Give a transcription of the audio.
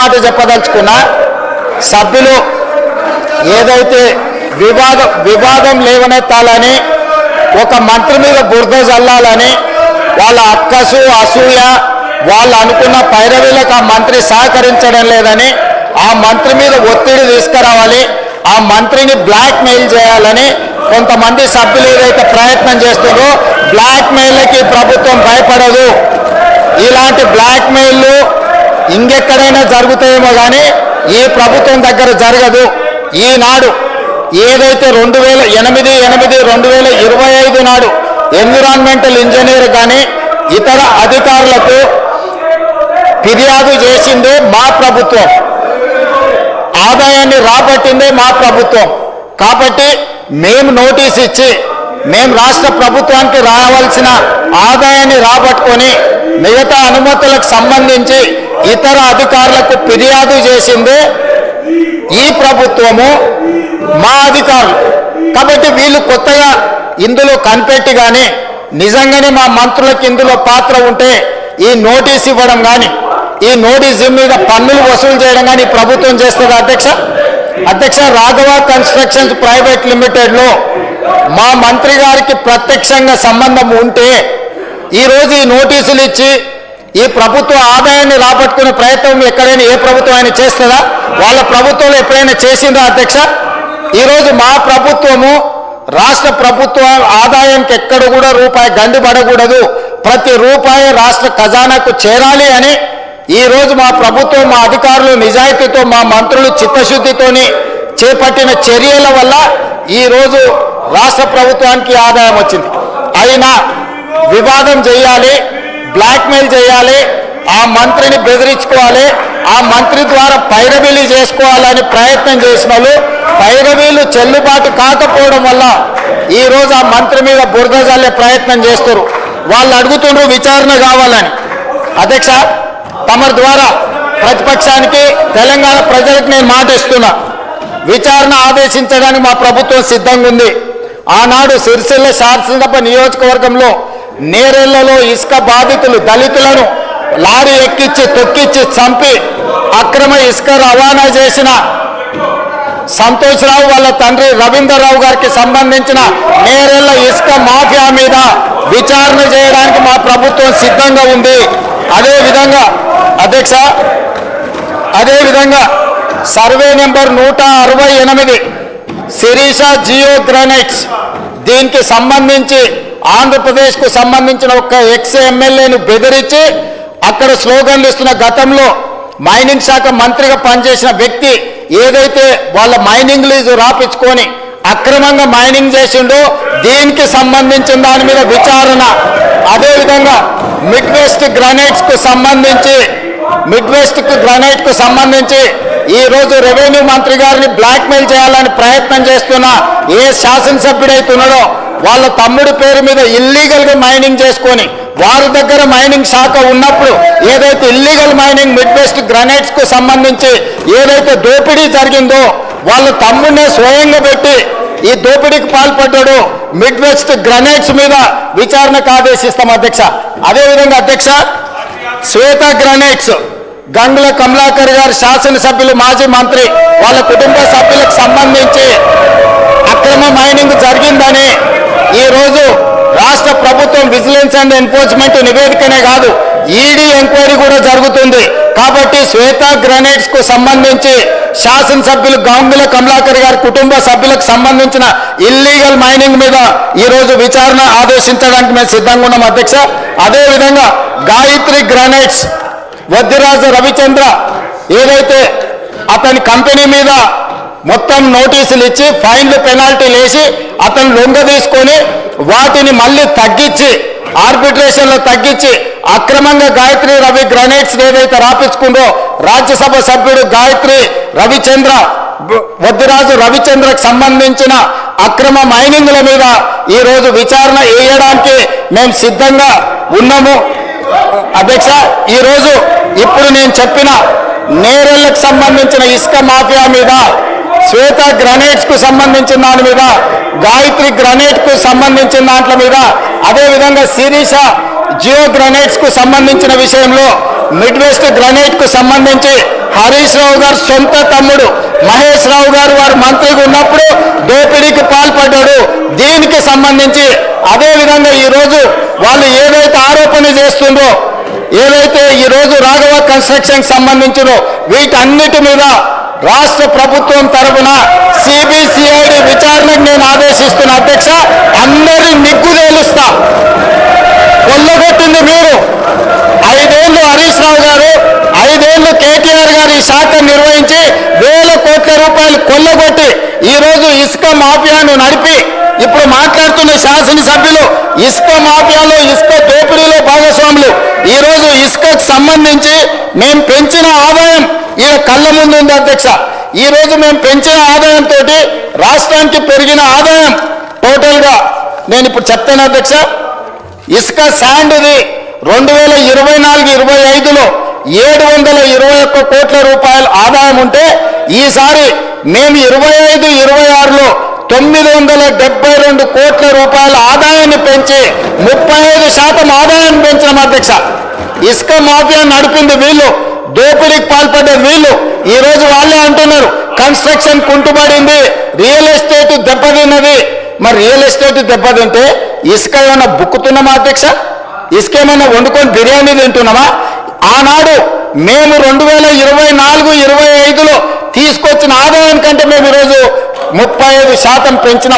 మాట చెప్పదలుచుకున్నా సభ్యులు ఏదైతే వివాదం లేవనెత్తాలని ఒక మంత్రి మీద బురద జల్లాలని వాళ్ళ అక్కసు అసూయ వాళ్ళు అనుకున్న పైరవీలకు ఆ మంత్రి సహకరించడం లేదని ఆ మంత్రి మీద ఒత్తిడి తీసుకురావాలి ఆ మంత్రిని బ్లాక్ మెయిల్ చేయాలని కొంతమంది సభ్యులు ఏదైతే ప్రయత్నం చేస్తున్నారో బ్లాక్ మెయిల్కి ప్రభుత్వం భయపడదు. ఇలాంటి బ్లాక్ మెయిల్లు ఇంకెక్కడైనా జరుగుతాయేమో కానీ ఈ ప్రభుత్వం దగ్గర జరగదు. ఈనాడు ఏదైతే 2008-2025 నాడు ఎన్విరాన్మెంటల్ ఇంజనీర్ కానీ ఇతర అధికారులకు ఫిర్యాదు చేసిందే మా ప్రభుత్వం, ఆదాయాన్ని రాబట్టిందే మా ప్రభుత్వం. కాబట్టి మేము నోటీస్ ఇచ్చి మేము రాష్ట్ర ప్రభుత్వానికి రావాల్సిన ఆదాయాన్ని రాబట్టుకొని మిగతా అనుమతులకు సంబంధించి ఇతర అధికారులకు ఫిర్యాదు చేసిందే ఈ ప్రభుత్వము, మా అధికారులు. కాబట్టి వీళ్ళు కొత్తగా ఇందులో కనిపెట్టి కానీ నిజంగానే మా మంత్రులకు ఇందులో పాత్ర ఉంటే ఈ నోటీస్ ఇవ్వడం కానీ ఈ నోటీసు మీద పన్నులు వసూలు చేయడం కానీ ప్రభుత్వం చేస్తుంది. అధ్యక్ష రాఘవ కన్స్ట్రక్షన్స్ ప్రైవేట్ లిమిటెడ్లో మా మంత్రి గారికి ప్రత్యక్షంగా సంబంధం ఉంటే ఈరోజు ఈ నోటీసులు ఇచ్చి ఈ ప్రభుత్వ ఆదాయాన్ని రాబట్టుకునే ప్రయత్నం ఎక్కడైనా ఏ ప్రభుత్వం అయినా చేస్తుందా? వాళ్ళ ప్రభుత్వంలో ఎప్పుడైనా చేసిందా అధ్యక్ష? ఈరోజు మా ప్రభుత్వము రాష్ట్ర ప్రభుత్వ ఆదాయానికి ఎక్కడ కూడా రూపాయి గండి పడకూడదు, ప్రతి రూపాయి రాష్ట్ర ఖజానాకు చేరాలి అని ఈరోజు మా ప్రభుత్వం మా అధికారులు నిజాయితీతో మా మంత్రులు చిత్తశుద్ధితోని చేపట్టిన చర్యల వల్ల ఈరోజు రాష్ట్ర ప్రభుత్వానికి ఆదాయం వచ్చింది. అయినా వివాదం చేయాలి, బ్లాక్మెయిల్ చేయాలి, ఆ మంత్రిని బెదిరించుకోవాలి, ఆ మంత్రి ద్వారా పైరవీలు చేసుకోవాలని ప్రయత్నం చేసిన వాళ్ళు పైరవీలు చెల్లుబాటు కాకపోవడం వల్ల ఈరోజు ఆ మంత్రి మీద బురద జల్లే ప్రయత్నం చేస్తారు. వాళ్ళు అడుగుతుండ్రు విచారణ కావాలని. అధ్యక్ష తమరి ద్వారా ప్రతిపక్షానికి తెలంగాణ ప్రజలకు నేను మాట ఇస్తున్నా, విచారణ ఆదేశించడానికి మా ప్రభుత్వం సిద్ధంగా ఉంది. ఆనాడు సిరిసిల్ల శాసనసభ నియోజకవర్గంలో నేరెళ్లలో ఇసుక బాధితులు దళితులను లారీ ఎక్కించి తొక్కిచ్చి చంపి అక్రమ ఇసుక రవాణా చేసిన సంతోష్ రావు వాళ్ళ తండ్రి రవీందర్ రావు గారికి సంబంధించిన నేరెళ్ల ఇసుక మాఫియా మీద విచారణ చేయడానికి మా ప్రభుత్వం సిద్ధంగా ఉంది. అదేవిధంగా అధ్యక్ష సర్వే నెంబర్ 168 శిరీష జియో గ్రానైట్స్ దీనికి సంబంధించి ఆంధ్రప్రదేశ్కు సంబంధించిన ఒక ఎక్స్ ఎమ్మెల్యేను బెదిరించి అక్కడ స్లోగన్లు ఇస్తున్న గతంలో మైనింగ్ శాఖ మంత్రిగా పనిచేసిన వ్యక్తి ఏదైతే వాళ్ళ మైనింగ్ లీజు రాపించుకొని అక్రమంగా మైనింగ్ చేసిండో దీనికి సంబంధించిన దాని మీద విచారణ. అదేవిధంగా మిడ్ వెస్ట్ గ్రానైట్కు సంబంధించి ఈరోజు రెవెన్యూ మంత్రి గారిని బ్లాక్మెయిల్ చేయాలని ప్రయత్నం చేస్తున్న ఏ శాసనసభ్యుడైతున్నాడో వాళ్ళ తమ్ముడి పేరు మీద ఇల్లీగల్గా మైనింగ్ చేసుకొని వారి దగ్గర మైనింగ్ శాఖ ఉన్నప్పుడు ఏదైతే ఇల్లీగల్ మైనింగ్ మిడ్ వెస్ట్ గ్రానైట్స్కు సంబంధించి ఏదైతే దోపిడీ జరిగిందో వాళ్ళ తమ్ముడినే స్వయంగా పెట్టి ఈ దోపిడీకి పాల్పడ్డాడు. మిడ్ వెస్ట్ గ్రానైట్స్ మీద విచారణకు ఆదేశిస్తాం అధ్యక్ష. అదేవిధంగా అధ్యక్ష శ్వేత గ్రానైట్స్ గంగుల కమలాకర్ గారు శాసనసభ్యులు మాజీ మంత్రి వాళ్ళ కుటుంబ సభ్యులకు సంబంధించి అక్రమ మైనింగ్ జరిగిందని ఈరోజు రాష్ట్ర ప్రభుత్వం విజిలెన్స్ అండ్ ఎన్ఫోర్స్మెంట్ నివేదికనే కాదు ఈడీ ఎంక్వైరీ కూడా జరుగుతుంది. కాబట్టి శ్వేత గ్రానైట్స్ కు సంబంధించి శాసనసభ్యులు గంగుల కమలాకర్ గారి కుటుంబ సభ్యులకు సంబంధించిన ఇల్లీగల్ మైనింగ్ మీద ఈరోజు విచారణ ఆదేశించడానికి మేము సిద్ధంగా ఉన్నాం అధ్యక్ష. అదేవిధంగా గాయత్రి గ్రానైట్స్ వద్దిరాజు రవిచంద్ర ఏదైతే అతని కంపెనీ మీద మొత్తం నోటీసులు ఇచ్చి ఫైన్లు పెనాల్టీలు వేసి అతను లొంగ తీసుకొని వాటిని మళ్ళీ తగ్గించి ఆర్బిట్రేషన్లో తగ్గించి అక్రమంగా గాయత్రి రవి గ్రానైట్స్ ఏదైతే రాపించుకుందో రాజ్యసభ సభ్యుడు వద్దిరాజు రవిచంద్రకు సంబంధించిన అక్రమ మైనింగ్ల మీద ఈరోజు విచారణ వేయడానికి మేము సిద్ధంగా ఉన్నాము అధ్యక్ష. ఈరోజు ఇప్పుడు నేను చెప్పిన నేరెళ్లకు సంబంధించిన ఇసుక మాఫియా మీద, శ్వేత గ్రానైట్స్ కు సంబంధించిన దాని మీద, గాయత్రి గ్రానైట్ కు సంబంధించిన దాంట్ల మీద, అదేవిధంగా శిరీష జియో గ్రానైట్స్ కు సంబంధించిన విషయంలో, మిడ్ వెస్ట్ గ్రానైట్ కు సంబంధించి హరీష్ రావు గారు సొంత తమ్ముడు మహేష్ రావు గారు వారు మంత్రిగా ఉన్నప్పుడు దోపిడీకి పాల్పడ్డాడు. దీనికి సంబంధించి అదేవిధంగా ఈరోజు వాళ్ళు ఏదైతే ఆరోపణ చేస్తుండ్రో, ఏదైతే ఈరోజు రాఘవ కన్స్ట్రక్షన్ సంబంధించినో వీటన్నిటి మీద రాష్ట్ర ప్రభుత్వం తరఫున సిబిసిఐడి విచారణకు నేను ఆదేశిస్తున్న అధ్యక్ష. అందరి నిగ్గు తేలుస్తా. కొల్లగొట్టింది మీరు. 5 ఏళ్ళు హరీష్ రావు గారు, 5 ఏళ్ళు కేటీఆర్ గారు ఈ శాఖ నిర్వహించి వేల కోట్ల రూపాయలు కొల్లగొట్టి ఈరోజు ఇసుక మాఫియాను నడిపి ఇప్పుడు మాట్లాడుతున్న శాసనసభ్యులు ఇసుక మాఫియాలో, ఇసుక దోపిడీలో భాగస్వాములు. ఈరోజు ఇసుకకు సంబంధించి మేము పెంచిన ఆదాయం ఈ కళ్ళ ముందు ఉంది అధ్యక్ష. ఈరోజు మేము పెంచిన ఆదాయంతో రాష్ట్రానికి పెరిగిన ఆదాయం టోటల్గా నేను ఇప్పుడు చెప్తాను అధ్యక్ష. ఇసుక శాండ్ది 2024-25లో 721 కోట్ల రూపాయల ఆదాయం ఉంటే ఈసారి మేము 25-26లో 972 కోట్ల రూపాయల ఆదాయాన్ని పెంచి 35% ఆదాయాన్ని పెంచిన అధ్యక్ష. ఇసుక మాఫియా నడిపింది వీళ్ళు, దోపిడీకి పాల్పడ్డది వీళ్ళు. ఈరోజు వాళ్ళే అంటున్నారు కన్స్ట్రక్షన్ కుంటుపడింది, రియల్ ఎస్టేట్ దెబ్బతిన్నది. మరి రియల్ ఎస్టేట్ దెబ్బతింటే ఇసుక ఏమైనా బుక్కుతున్నామా అధ్యక్ష? ఇసుక ఏమైనా వండుకొని బిర్యానీ తింటున్నామా? ఆనాడు మేము 2024-25లో తీసుకొచ్చిన ఆదాయం కంటే మేము ఈరోజు 35% పెంచిన